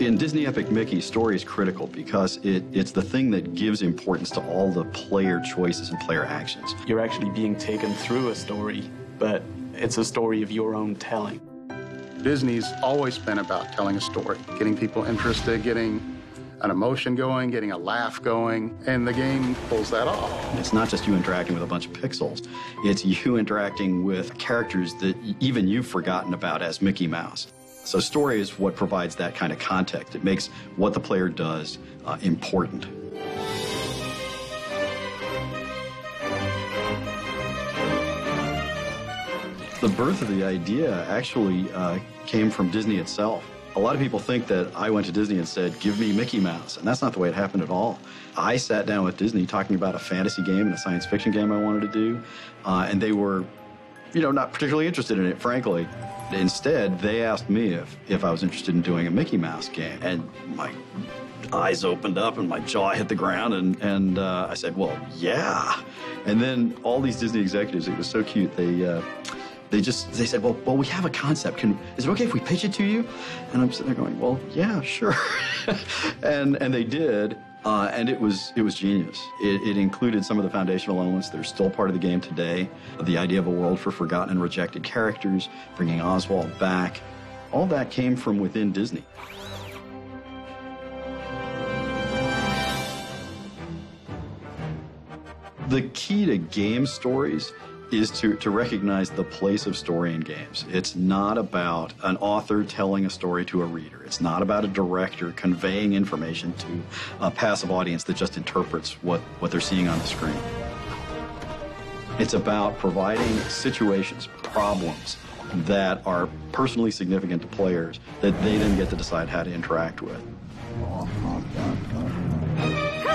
In Disney Epic Mickey, story is critical because it's the thing that gives importance to all the player choices and player actions. You're actually being taken through a story, but it's a story of your own telling. Disney's always been about telling a story, getting people interested, getting an emotion going, getting a laugh going, and the game pulls that off. It's not just you interacting with a bunch of pixels. It's you interacting with characters that even you've forgotten about as Mickey Mouse. So story is what provides that kind of context. It makes what the player does important. The birth of the idea actually came from Disney itself. A lot of people think that I went to Disney and said, give me Mickey Mouse, and that's not the way it happened at all. I sat down with Disney talking about a fantasy game and a science fiction game I wanted to do, and they were, not particularly interested in it, frankly. Instead, they asked me if I was interested in doing a Mickey Mouse game, and my eyes opened up and my jaw hit the ground, and I said, well, yeah. And then all these Disney executives, it was so cute, they said, well, we have a concept. Is it okay if we pitch it to you? And I'm sitting there going, well, yeah, sure. and they did, and it was genius. It included some of the foundational elements that are still part of the game today. The idea of a world for forgotten and rejected characters, bringing Oswald back. All that came from within Disney. The key to game stories is to recognize the place of story in games. It's not about an author telling a story to a reader. It's not about a director conveying information to a passive audience that just interprets what they're seeing on the screen. It's about providing situations, problems that are personally significant to players that they then get to decide how to interact with.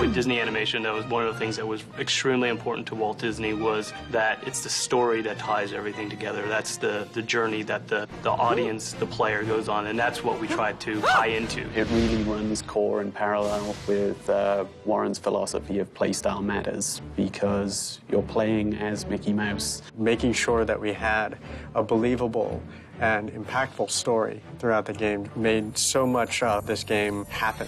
With Disney animation, that was one of the things that was extremely important to Walt Disney, was that it's the story that ties everything together. That's the journey that the audience, the player, goes on, and that's what we tried to tie into. It really runs core and parallel with Warren's philosophy of playstyle matters, because you're playing as Mickey Mouse. Making sure that we had a believable and impactful story throughout the game made so much of this game happen.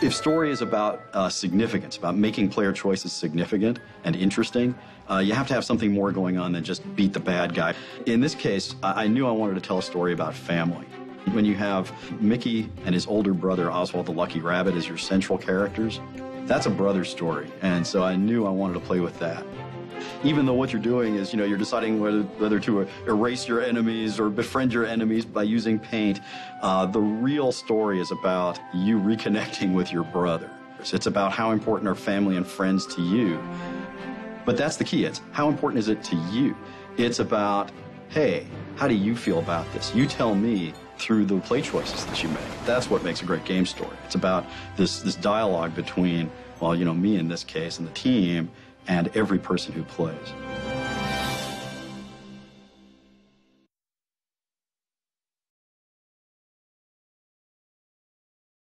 If story is about significance, about making player choices significant and interesting, you have to have something more going on than just beat the bad guy. In this case, I knew I wanted to tell a story about family. When you have Mickey and his older brother, Oswald the Lucky Rabbit, as your central characters, that's a brother story, and so I knew I wanted to play with that. Even though what you're doing is, you're deciding whether to erase your enemies or befriend your enemies by using paint, the real story is about you reconnecting with your brother. It's about how important are family and friends to you. But that's the key. It's how important is it to you? It's about, hey, how do you feel about this? You tell me through the play choices that you make. That's what makes a great game story. It's about this dialogue between, well, me in this case and the team, and every person who plays.